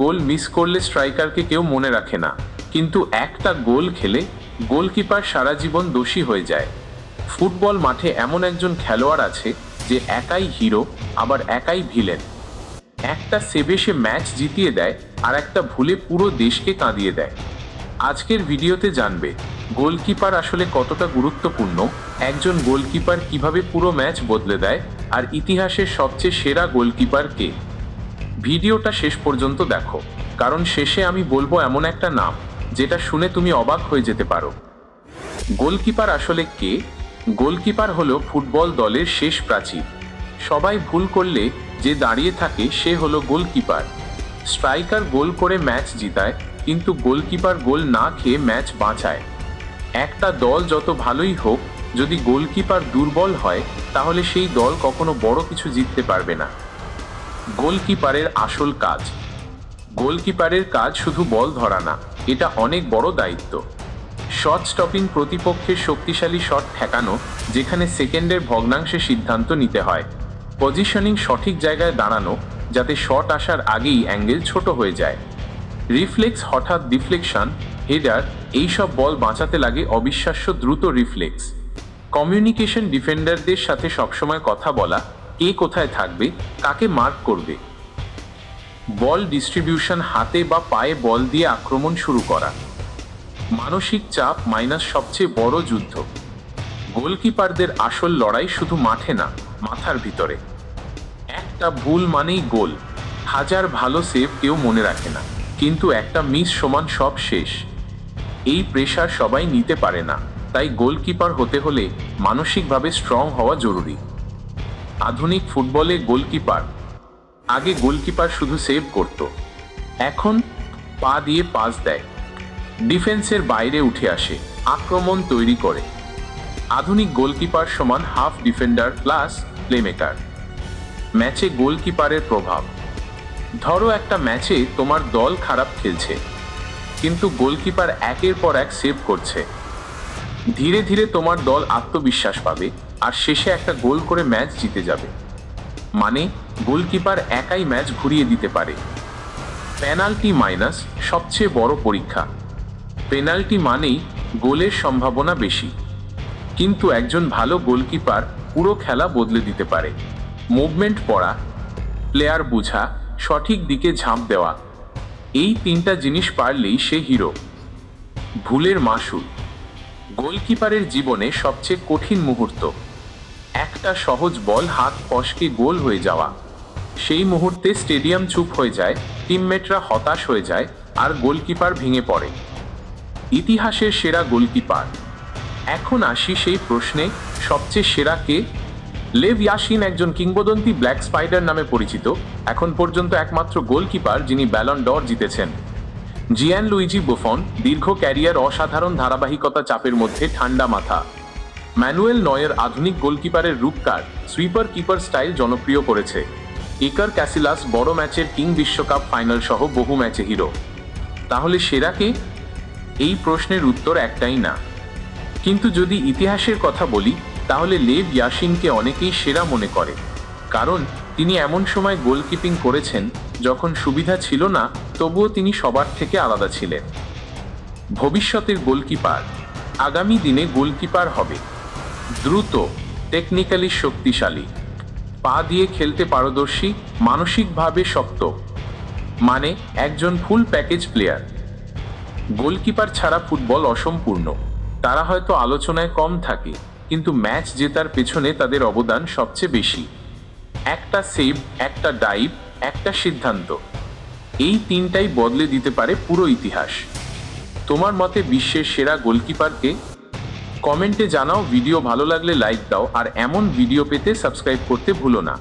Goal miss করলে স্ট্রাইকারকে কেউ মনে রাখে না, কিন্তু একটা গোল খেলে গোলকিপার সারা জীবন দোষী হয়ে যায়। ফুটবল মাঠে এমন একজন খেলোয়াড় আছে যে একাই হিরো আবার একাই ভিলেন। একটা সেভে সে ম্যাচ জিতিয়ে দেয়, আর একটা ভুলে পুরো দেশকে কাঁদিয়ে দেয়। আজকের ভিডিওতে জানবে গোলকিপার আসলে কতটা গুরুত্বপূর্ণ, একজন গোলকিপার কিভাবে পুরো ম্যাচ বদলে দেয়, আর ইতিহাসের সবচেয়ে সেরা গোলকিপার কে। ভিডিওটা শেষ পর্যন্ত দেখো, কারণ শেষে আমি বলবো এমন একটা নাম যেটা শুনে তুমি অবাক হয়ে যেতে পারো। গোলকিপার আসলে কে? গোলকিপার হলো ফুটবল দলের শেষ প্রাচীর। সবাই ভুল করলে যে দাঁড়িয়ে থাকে সে হলো গোলকিপার। স্ট্রাইকার গোল করে ম্যাচ জিতায়, কিন্তু গোলকিপার গোল না খেয়ে ম্যাচ বাঁচায়। একটা দল যত ভালোই হোক, যদি গোলকিপার দুর্বল হয় তাহলে সেই দল কখনো বড় কিছু জিততে পারবে না। গোলকিপারের আসল কাজ। গোলকিপারের কাজ শুধু বল ধরা না, এটা অনেক বড় দায়িত্ব। শট স্টপিং, প্রতিপক্ষের শক্তিশালী শট ঠেকানো, যেখানে সেকেন্ডের ভগ্নাংশে সিদ্ধান্ত নিতে হয়। পজিশনিং, সঠিক জায়গায় দাঁড়ানো যাতে শট আসার আগেই অ্যাঙ্গেল ছোট হয়ে যায়। রিফ্লেক্স, হঠাৎ ডিফ্লেকশন, হেডার, এইসব বল বাঁচাতে লাগে অবিশ্বাস্য দ্রুত রিফ্লেক্স। কমিউনিকেশন, ডিফেন্ডারদের সাথে সবসময় কথা বলা, কে কোথায় থাকবে, কাকে মার্ক করবে। বল ডিস্ট্রিবিউশন, হাতে বা পায়ে বল দিয়ে আক্রমণ শুরু করা। মানসিক চাপ মাইনাস সবচেয়ে বড় যুদ্ধ। গোলকিপারদের আসল লড়াই শুধু মাঠে না, মাথার ভিতরে। একটা ভুল মানেই গোল। হাজার ভালো সেভ কেউ মনে রাখে না, কিন্তু একটা মিস সমান সব শেষ। এই প্রেশার সবাই নিতে পারে না, তাই গোলকিপার হতে হলে মানসিকভাবে স্ট্রং হওয়া জরুরি। আধুনিক ফুটবলে গোলকিপার। আগে গোলকিপার শুধু সেভ করত, এখন পা দিয়ে পাস দেয়, ডিফেন্সের বাইরে উঠে আসে, আক্রমণ তৈরি করে। আধুনিক গোলকিপার সমান হাফ ডিফেন্ডার প্লাস প্লেমেকার। ম্যাচে গোলকিপারের প্রভাব। ধরো একটা ম্যাচে তোমার দল খারাপ খেলছে, কিন্তু গোলকিপার একের পর এক সেভ করছে। ধীরে ধীরে তোমার দল আত্মবিশ্বাস পাবে, আর শেষে একটা গোল করে ম্যাচ জিতে যাবে। মানে গোলকিপার একাই ম্যাচ ঘুরিয়ে দিতে পারে। পেনাল্টি মাইনাস সবচেয়ে বড় পরীক্ষা। পেনাল্টি মানেই গোলের সম্ভাবনা বেশি, কিন্তু একজন ভালো গোলকিপার পুরো খেলা বদলে দিতে পারে। মুভমেন্ট পড়া, প্লেয়ার বোঝা, সঠিক দিকে ঝাঁপ দেওয়া, এই তিনটা জিনিস পারলেই সে হিরো। ভুলের মাসুল। গোলকিপারের জীবনে সবচেয়ে কঠিন মুহূর্ত। একটা সহজ বল হাত ফসকে গোল হয়ে যাওয়া। সেই মুহূর্তে স্টেডিয়াম চুপ হয়ে যায়, টিমমেটরা হতাশ হয়ে যায়, আর গোলকিপার ভেঙে পড়ে। ইতিহাসের সেরা গোলকিপার। এখন আসি সেই প্রশ্নে, সবচেয়ে সেরা কে? লেভ ইয়াশিন একজন কিংবদন্তি ব্ল্যাক স্পাইডার নামে পরিচিত, এখন পর্যন্ত একমাত্র গোলকিপার যিনি ব্যালন ড'র জিতেছেন। জিয়ানলুইজি বুফন, দীর্ঘ ক্যারিয়ার, অসাধারণ ধারাবাহিকতা, চাপের মধ্যে ঠান্ডা মাথা। ম্যানুয়েল নয়ের আধুনিক গোলকিপারের রূপকার, সুইপার কিপার স্টাইল জনপ্রিয় করেছে। ইকার ক্যাসিলাস, বড় ম্যাচের কিং, বিশ্বকাপ ফাইনাল সহ বহু ম্যাচে হিরো। তাহলে সেরা কে? এই প্রশ্নের উত্তর একটাই না, কিন্তু যদি ইতিহাসের কথা বলি তাহলে লেভ ইয়াশিনকে অনেকেই সেরা মনে করে, কারণ তিনি এমন সময় গোলকিপিং করেছেন যখন সুবিধা ছিল না, তবুও তিনি সবার থেকে আলাদা ছিলেন। ভবিষ্যতের গোলকিপার। আগামী দিনে গোলকিপার হবে দ্রুত, টেকনিক্যালি শক্তিশালী, পা দিয়ে খেলতে পারদর্শী, মানসিকভাবে শক্ত। মানে একজন ফুল প্যাকেজ প্লেয়ার। গোলকিপার ছাড়া ফুটবল অসম্পূর্ণ। তারা হয়তো আলোচনায় কম থাকে, কিন্তু ম্যাচ জেতার পেছনে তাদের অবদান সবচেয়ে বেশি। একটা সেভ, একটা ডাইভ, একটা সিদ্ধান্ত, এই তিনটাই বদলে দিতে পারে পুরো ইতিহাস। তোমার মতে বিশ্বের সেরা গোলকিপারকে? কমেন্টে জানাও। ভিডিও ভালো লাগলে লাইক দাও, আর এমন ভিডিও পেতে সাবস্ক্রাইব করতে ভুলো না।